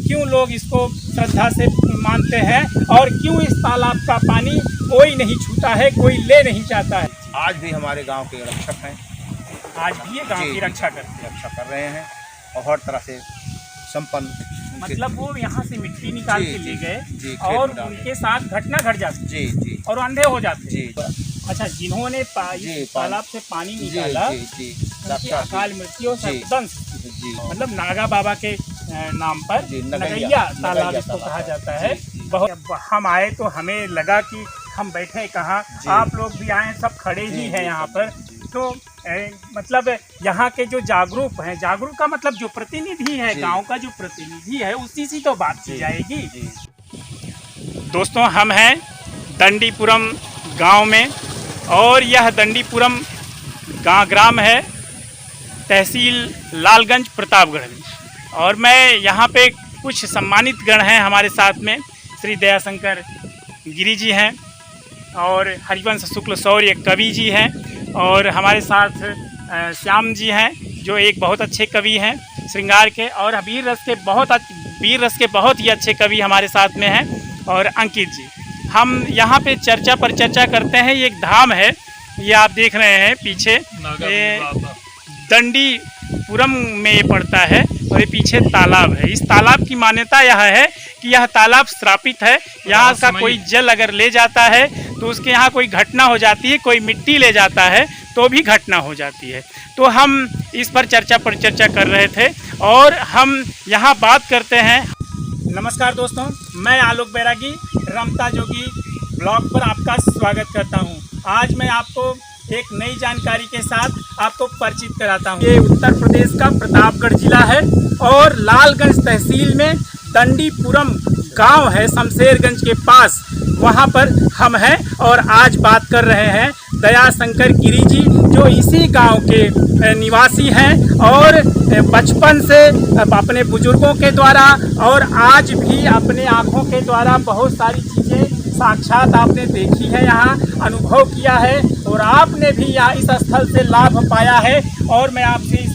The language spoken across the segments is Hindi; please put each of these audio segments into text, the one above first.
क्यों लोग इसको श्रद्धा से मानते हैं और क्यों इस तालाब का पानी कोई नहीं छूता है, कोई ले नहीं जाता है। आज भी हमारे गांव के रक्षक हैं, आज भी ये गांव की रक्षा करते हैं। रक्षा कर रहे हैं और हर तरह से संपन्न। मतलब वो यहाँ से मिट्टी निकाल के ले गए खेत और में उनके साथ घटना घट जाती जी जी और अंधे हो जाते। जी अच्छा, जिन्होंने तालाब से पानी निकाला उनकी अकाल मृत्यु दंश, मतलब नागा बाबा के नाम पर नगैया तालाब इसको कहा जाता है। बहुत हम आए तो हमें लगा कि हम बैठे कहाँ, आप लोग भी आए, सब खड़े ही हैं यहाँ पर। तो मतलब यहाँ के जो जागरूक हैं, जागरूक का मतलब जो प्रतिनिधि है, गांव का जो प्रतिनिधि है, उसी से तो बात की जाएगी। दोस्तों, हम हैं दंडीपुरम गांव में और यह दंडीपुरम ग्राम है, तहसील लालगंज, प्रतापगढ़ में। और मैं यहाँ पे कुछ सम्मानित गण हैं हमारे साथ में। श्री दयाशंकर गिरी जी हैं और हरिवंश शुक्ल शौर्य कवि जी हैं और हमारे साथ श्याम जी हैं जो एक बहुत अच्छे कवि हैं श्रृंगार के, और वीर रस के बहुत ही अच्छे कवि हमारे साथ में हैं, और अंकित जी। हम यहाँ पे चर्चा पर चर्चा करते हैं। ये एक धाम है, ये आप देख रहे हैं पीछे, दंडीपुरम में ये पड़ता है और ये पीछे तालाब है। इस तालाब की मान्यता यह है कि यह तालाब श्रापित है। यहाँ का कोई जल अगर ले जाता है तो उसके यहाँ कोई घटना हो जाती है, कोई मिट्टी ले जाता है तो भी घटना हो जाती है। तो हम इस पर चर्चा कर रहे थे और हम यहाँ बात करते हैं। नमस्कार दोस्तों, मैं आलोक बैरागी रमता जोगी ब्लॉग पर आपका स्वागत करता हूँ। आज मैं आपको एक नई जानकारी के साथ आपको परिचित कराता हूँ। ये उत्तर प्रदेश का प्रतापगढ़ जिला है और लालगंज तहसील में दंडीपुरम गांव है, शमशेरगंज के पास, वहां पर हम हैं और आज बात कर रहे हैं दयाशंकर गिरी जी, जो इसी गांव के निवासी हैं और बचपन से अपने बुजुर्गों के द्वारा और आज भी अपने आँखों के द्वारा बहुत सारी चीज़ें साक्षात आपने देखी है, यहाँ अनुभव किया है और आपने भी यहाँ इस स्थल से लाभ पाया है। और मैं आपसे इस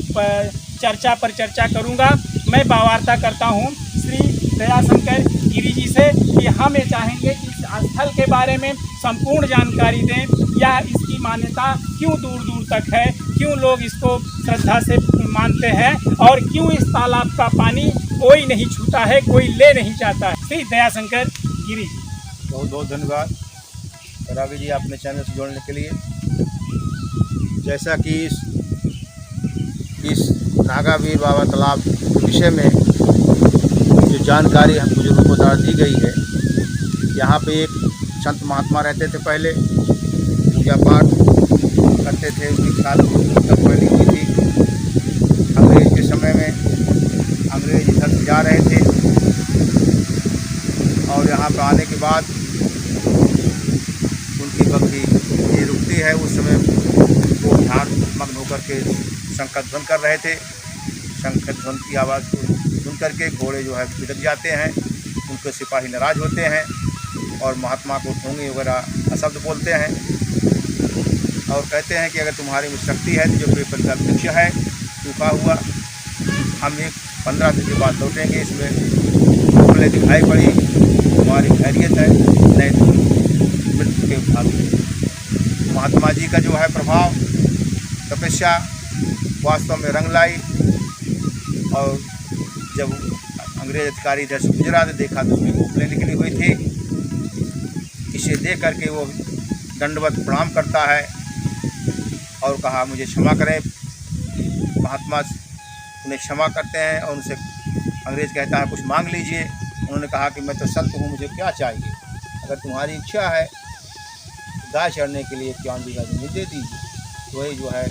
चर्चा पर चर्चा करूँगा। मैं वार्ता करता हूँ श्री दयाशंकर गिरी जी से कि हम ये चाहेंगे कि इस स्थल के बारे में संपूर्ण जानकारी दें, या इसकी मान्यता क्यों दूर दूर तक है, क्यों लोग इसको श्रद्धा से मानते हैं और क्यों इस तालाब का पानी कोई नहीं छूता है, कोई ले नहीं जाता है। श्री दयाशंकर गिरी जी, बहुत बहुत धन्यवाद बैरागी जी अपने चैनल से जोड़ने के लिए। जैसा कि इस नागावीर बाबा तालाब के विषय में जो जानकारी हम बुजुर्गों को द्वारा दी गई है, यहाँ पे एक संत महात्मा रहते थे, पहले पूजा पाठ करते थे, उनकी साल तक पहली हुई थी। अंग्रेज के समय में अंग्रेज इधर से जा रहे थे और यहाँ पर आने के बाद उनकी बकरी ये रुकती है, उस समय वो ध्यान मग्न होकर के शंकर ध्वन कर रहे थे। शंकर ध्वन की आवाज़ को सुन करके घोड़े जो है बिदक जाते हैं, उनके सिपाही नाराज होते हैं और महात्मा को ठोंगी वगैरह अशब्द बोलते हैं और कहते हैं कि अगर तुम्हारी में शक्ति है तो जो पेपर का वृक्ष है सूखा हुआ, हम एक 15 दिन के बाद लौटेंगे, इसमें फूलें दिखाई पड़ी, हमारी खैरियत है, नहीं तो मृत्यु के भाग। महात्मा जी का जो है प्रभाव, तपस्या वास्तव में रंग लाई और जब अंग्रेज अधिकारी इधर से गुजरा तो देखा तो उसमें फूलें निकली हुई थी। इसे देख करके वो दंडवत प्रणाम करता है और कहा मुझे क्षमा करें। महात्मा उन्हें क्षमा करते हैं और उनसे अंग्रेज कहता है कुछ मांग लीजिए। उन्होंने कहा कि मैं तो संत हूँ, मुझे क्या चाहिए, अगर तुम्हारी इच्छा है गाय चढ़ने के लिए 51 बीघा जमीन दे दीजिए। वही जो है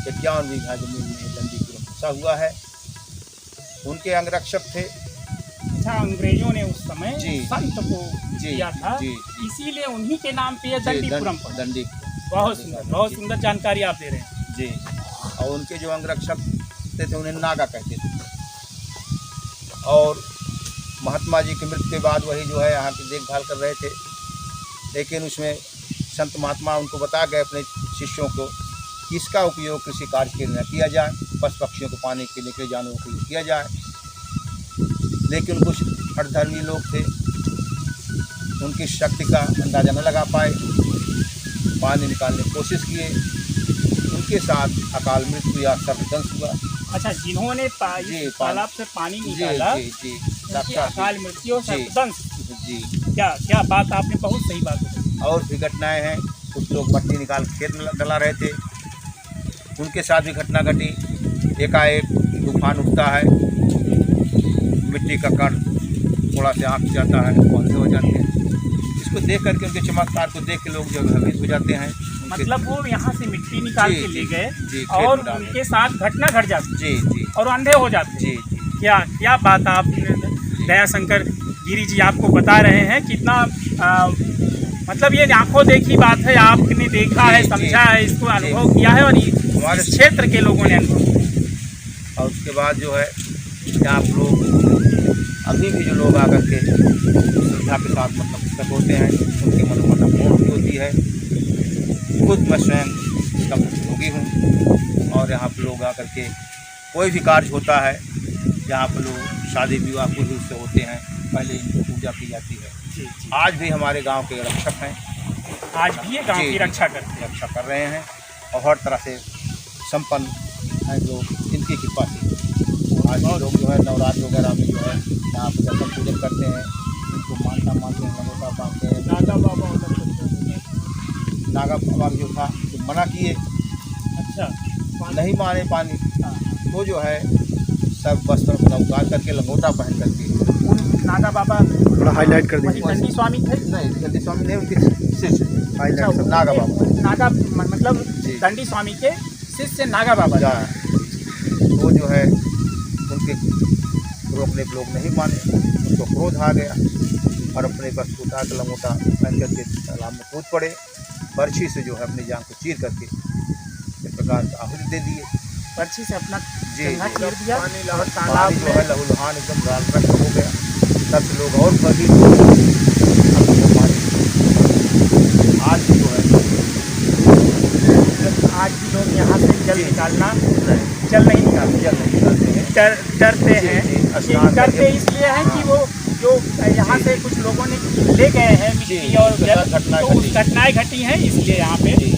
51 बीघा जमीन में दंडीपुरम बसा हुआ है। उनके अंगरक्षक थे। अच्छा, अंग्रेजों ने उस समय संत को दिया था, इसीलिए उन्हीं के नाम पे दंडीपुरम पर। दंडीपुरम बहुत सुंदर जानकारी आप दे रहे हैं जी। और उनके जो अंगरक्षक थे उन्हें नागा कहते थे। और महात्मा जी की मृत्यु के बाद वही जो है यहाँ की देखभाल कर रहे थे, लेकिन उसमें संत महात्मा उनको बता गए अपने शिष्यों को कि इसका उपयोग कृषि कार्य के लिए न किया जाए, पशु पक्षियों को पानी के लिए जानवरों के लिए किया जाए। लेकिन कुछ हठधर्मी लोग थे, उनकी शक्ति का अंदाज़ा न लगा पाए, पानी निकालने की कोशिश किए, उनके साथ अकाल मृत्यु या सर्वदंश हुआ। अच्छा, जिन्होंने जी, तालाब से पानी निकाला जी उनकी अकाल मृत्यु और जी। सर्पदंश। जी। क्या क्या बात, आपने बहुत सही बात बताई। और भी घटनाएं हैं, कुछ लोग मट्टी निकाल के खेत में डला रहे थे, उनके साथ भी घटना घटी। एकाएक तूफान उठता है, मिट्टी का कण थोड़ा से आँख जाता है, पौधे हो जाते हैं। इसको देख करके, उनके चमत्कार को देख के लोग जो भयभीत हो जाते हैं। मतलब वो यहाँ से मिट्टी निकाल जी, के ले जी, गए जी, खेत और में डाले। उनके साथ घटना घट जाती जी जी और अंधे हो जाते। जी जी क्या क्या बात आप दयाशंकर गिरी जी आपको बता रहे हैं, कितना मतलब ये आंखों देखी बात है, आपने देखा है, जी, समझा जी, है, इसको जी। अनुभव किया है और हमारे इस क्षेत्र के लोगों ने अनुभव किया। और उसके बाद जो है आप लोग अभी भी जो लोग आकर के श्रद्धा के साथ मतलब पुस्तक होते हैं, उनकी मनोकामना पूर्ण होती है। खुद मैं स्वयं इसका भोगी हूँ और यहाँ पर लोग आकर के कोई भी कार्य होता है, यहाँ पर लोग शादी विवाह पूर्ण रूप से होते हैं, पहले इनकी पूजा की जाती है। जी जी। आज भी हमारे गांव के रक्षक हैं, आज भी ये गांव जी, की रक्षा करते हैं। रक्षा कर रहे हैं और हर तरह से संपन्न हैं जो इनकी कृपा से। आज भी लोग जो है नवरात्र वगैरह में जो है यहाँ पर दर्शन पूजन करते हैं, इनको मानता मानते हैं, नमोता मानते हैं। नागा बाबा नागा बाबा जो था तो मना किए, अच्छा नहीं माने पानी, हाँ। तो जो है सब वस्त्र अपना उतार करके लंगोटा पहन करके। नागा बाबा थोड़ा हाईलाइट कर वही दीजिए। दंडी स्वामी थे। नहीं, दंडी स्वामी नहीं, उनके शिष्य अच्छा, सब नागा बाबा नागा मतलब जी। दंडी स्वामी के शिष्य नागा बाबा। जा वो जो है उनके रोकने पे लोग नहीं माने, उनको क्रोध आ गया और अपने बस उतार के लंगोटा पहन करके तालाब में कूद पड़े। बर्छी से जो है अपनी जान को चीर करके इस प्रकार का आहुति दे दिए। पर्ची से अपना जी, जंघा जी। चीर दिया और तालाब तालाब जो में है लहूलुहान एकदम लाल रक्त हो गया। तब से लोग और भयभीत हो गए। अब वो पानी आज भी जो है आज भी लोग यहाँ से जल जी। निकालना जल नहीं निकालते, जल नहीं निकालते हैं। डरते जी, हैं। जी, ये स्नान डरते करके- इसलिए हैं कि हाँ। वो जो यहाँ जी। से कुछ लोगों ने ले गए हैं जी, मिट्टी और उसके जल, साथ घटनाएं तो उस घटी। घटनाएं घटी हैं, इसलिए यहाँ पे जी,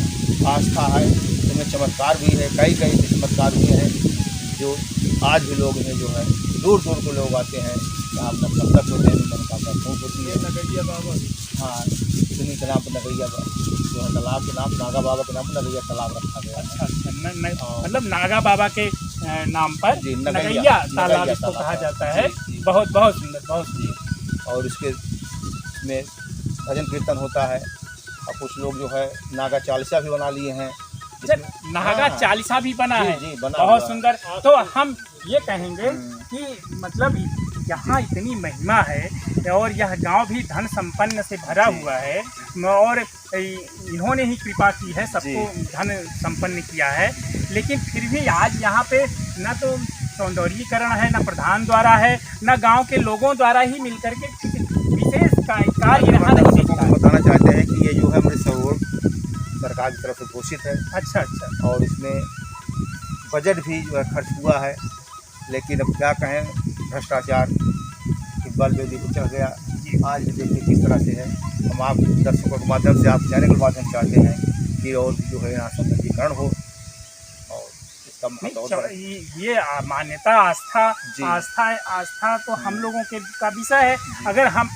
आस्था है, इसमें चमत्कार भी है, कई कई चमत्कार भी हैं जो आज भी लोग इन्हें जो है दूर दूर को लोग आते हैं, यहाँ अपना संकट होते हैं, मनोकामना पूर्ण होती है। नगरिया बाबा। हाँ, इन्हीं के नाम पर नगरिया जो है तालाब के नाम नागा बाबा के नाम पर नगरिया तालाब रखा गया है। अच्छा अच्छा, हाँ। मतलब नागा बाबा के नाम पर जी, नगरिया नगरिया तालाब नगरिया इसको तालाब कहा है। जाता है। जी, जी। बहुत बहुत सुंदर, बहुत जी, सुंदर। और इसमें भजन कीर्तन होता है और कुछ लोग जो है नागा चालीसा भी बना लिए हैं। अच्छा, नागा हाँ। चालीसा भी बना जी, है। जी, बना बहुत हुआ है। सुंदर। तो हम ये कहेंगे हम्म। कि मतलब यहाँ इतनी महिमा है और यह गांव भी धन संपन्न से भरा जी। हुआ है और इन्होंने ही कृपा की है, सबको धन संपन्न किया है। लेकिन फिर भी आज यहाँ पे न तो सौंदर्यीकरण है, न प्रधान द्वारा है, न गांव के लोगों द्वारा ही मिलकर के किसी विशेष कार्य यहाँ नहीं दर्शकों दिखता को है। बताना चाहते हैं कि ये जो है अमृत सरोवर सरकार की तरफ से घोषित है अच्छा अच्छा। और इसमें बजट भी जो है खर्च हुआ है, लेकिन अब क्या कहें, भ्रष्टाचार की बल बेदी पर चढ़ गया। आज भी देखिए किस तरह से है। हम आप दर्शकों के माध्यम से, आप चैनल के माध्यम से चाहते हैं कि और भी जो है यहाँ सौंदर्यीकरण हो और इसका महत्व और बढ़े। ये मान्यता, आस्था, जी। आस्था तो हम लोगों के का विषय है। अगर हम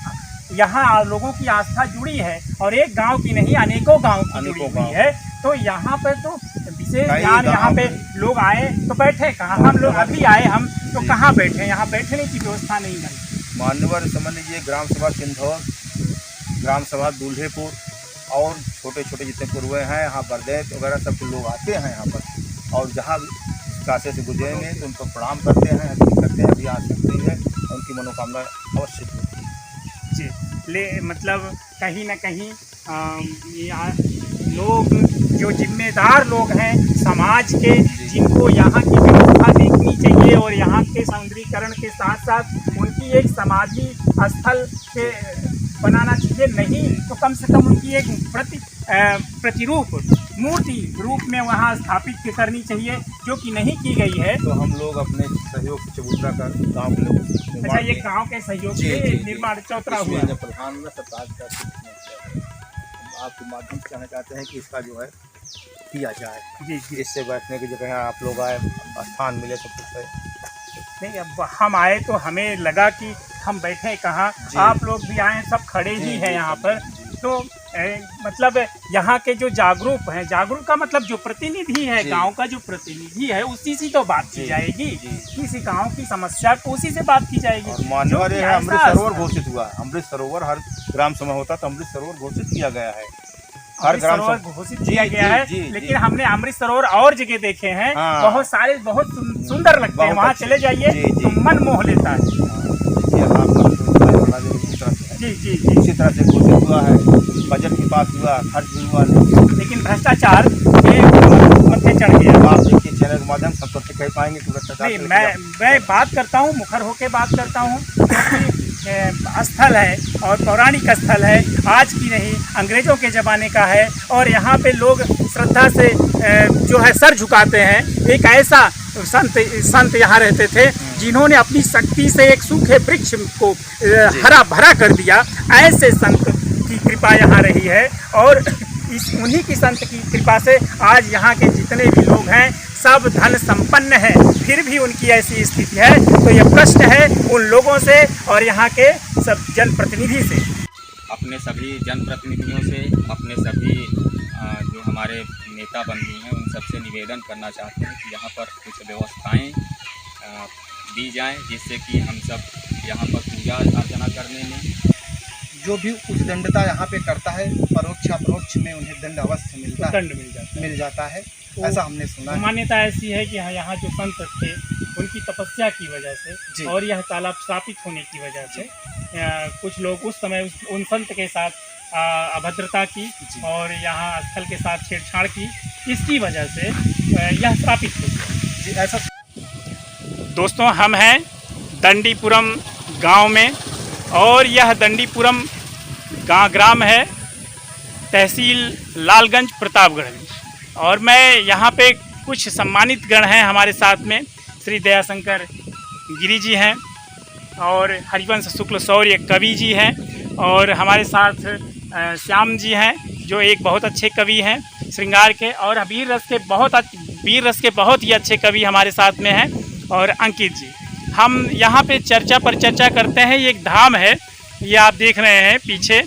यहाँ लोगों की आस्था जुड़ी है और एक गांव की नहीं, अनेकों गांव की जुड़ी अनेकों हुई गाँव। है, तो यहाँ पर तो विशेष कई ध्यान, यहाँ गाँव पे लोग आए तो बैठे कहाँ, हम लोग अभी आए हम तो जी। कहाँ बैठे, यहाँ बैठने की व्यवस्था नहीं बनी। मान्यवर समझ लीजिए ग्राम सभा सिंधौर, ग्राम सभा दूल्हेपुर और छोटे छोटे जितने पूर्वे हैं यहाँ बरदैत वगैरह सब लोग आते हैं यहाँ पर और जहाँ भी कासे से गुजरेंगे तो उनको प्रणाम करते हैं, हल्दी करते हैं, अभी आ सकती है, उनकी मनोकामना अवश्य होती है। जी। मतलब कहीं ना कहीं लोग जो जिम्मेदार लोग हैं समाज के, जिनको यहाँ की व्यवस्था देखनी चाहिए और यहाँ के सौंदर्यीकरण के साथ साथ उनकी एक समाधि स्थल के बनाना चाहिए, नहीं तो कम से कम उनकी एक प्रतिरूप मूर्ति रूप में वहाँ स्थापित करनी चाहिए, जो कि नहीं की गई है। तो हम लोग अपने सहयोग से चबूतरा का गाँव के लोग अच्छा, ये गांव के सहयोग से निर्माण चौतरा हुआ है। प्रधान में सरकार का आपके माध्यम से कहना चाहते हैं कि इसका जो है किया जाए, जी। इससे बैठने की जगह आप लोग आए, स्थान मिले सब कुछ है। नहीं, अब हम आए तो हमें लगा कि हम बैठे कहाँ, आप लोग भी आए, सब खड़े ही हैं यहाँ पर। तो मतलब यहाँ के जो जागरूक हैं, जागरूक का मतलब जो प्रतिनिधि है, गांव का जो प्रतिनिधि है, उसी से तो बात की जाएगी, किसी गांव की समस्या को उसी से बात की जाएगी। मान्यवर है अमृत सरोवर घोषित हुआ, अमृत सरोवर हर ग्राम सभा होता तो अमृत सरोवर घोषित किया गया है, हर ग्राम सभा घोषित किया गया है। लेकिन हमने अमृत सरोवर और जगह देखे हैं, बहुत सारे, बहुत सुंदर लगते हैं, वहाँ चले जाइए तो मन मोह लेता है। जी। इसी तरह से घोषित हुआ है, बजट के पास हुआ, खर्च भी हुआ नहीं, लेकिन भ्रष्टाचार के मत्थे चढ़ गया। आप देखिए चैनल के माध्यम से तो कह पाएंगे कि भ्रष्टाचार। नहीं, मैं बात करता हूँ, मुखर होके बात करता हूँ, स्थल है और पौराणिक स्थल है, आज की नहीं, अंग्रेजों के ज़माने का है। और यहाँ पे लोग श्रद्धा से जो है सर झुकाते हैं। एक ऐसा संत यहाँ रहते थे जिन्होंने अपनी शक्ति से एक सूखे वृक्ष को हरा भरा कर दिया। ऐसे संत की कृपा यहाँ रही है, और उन्हीं की संत की कृपा से आज यहाँ के जितने भी लोग हैं सब धन संपन्न हैं, फिर भी उनकी ऐसी स्थिति है। तो ये प्रश्न है उन लोगों से और यहाँ के सब जनप्रतिनिधि से, अपने सभी जनप्रतिनिधियों से, अपने सभी जो हमारे नेता बंधु हैं, उन सबसे निवेदन करना चाहते हैं कि यहाँ पर कुछ व्यवस्थाएं दी जाएं, जिससे कि हम सब यहाँ पर पूजा अर्चना करने में, जो भी उद्दंडता यहाँ पे करता है, परोक्ष अपरोक्ष में उन्हें दंड अवश्य मिलता है, दंड मिल जाता है। तो ऐसा हमने सुना है। मान्यता ऐसी है कि यहाँ जो संत थे उनकी तपस्या की वजह से और यह तालाब स्थापित होने की वजह से कुछ लोग उस समय उन संत के साथ अभद्रता की और यहाँ स्थल के साथ छेड़छाड़ की, इसकी वजह से यह स्थापित हो गया जी। ऐसा दोस्तों, हम हैं दंडीपुरम गांव में, और यह दंडीपुरम ग्राम है, तहसील लालगंज, प्रतापगढ़ में। और मैं यहाँ पे कुछ सम्मानित गण हैं हमारे साथ में, श्री दयाशंकर गिरी जी हैं और हरिवंश शुक्ल शौर्य कवि जी हैं, और हमारे साथ श्याम जी हैं जो एक बहुत अच्छे कवि हैं श्रृंगार के, और वीर रस के बहुत ही अच्छे कवि हमारे साथ में हैं, और अंकित जी। हम यहाँ पे चर्चा पर चर्चा करते हैं। ये एक धाम है, ये आप देख रहे हैं पीछे,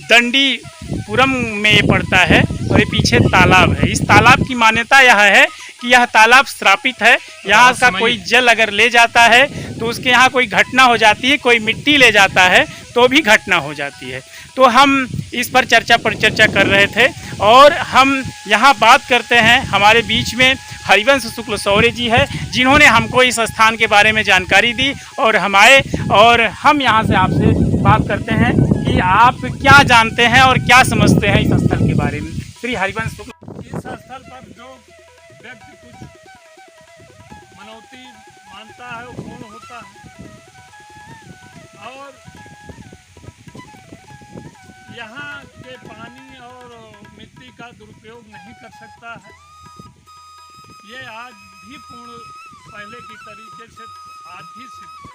दंडीपुरम में ये पड़ता है, और ये पीछे तालाब है। इस तालाब की मान्यता यह है कि यह तालाब श्रापित है। यहाँ का कोई जल अगर ले जाता है तो उसके यहाँ कोई घटना हो जाती है, कोई मिट्टी ले जाता है तो भी घटना हो जाती है। तो हम इस पर चर्चा कर रहे थे, और हम यहाँ बात करते हैं। हमारे बीच में हरिवंश शुक्ल शौर्य जी है, जिन्होंने हमको इस स्थान के बारे में जानकारी दी, और हम यहाँ से आपसे बात करते हैं कि आप क्या जानते हैं और क्या समझते हैं इस स्थल के बारे में। श्री हरिवंश शुक्ल, इस स्थल पर जो व्यक्ति कुछ मनौती मानता है वो पूर्ण होता है, और यहाँ के पानी और मिट्टी का दुरुपयोग नहीं कर सकता है। ये आज भी पूर्ण पहले की तरीके से आज भी सिद्ध है।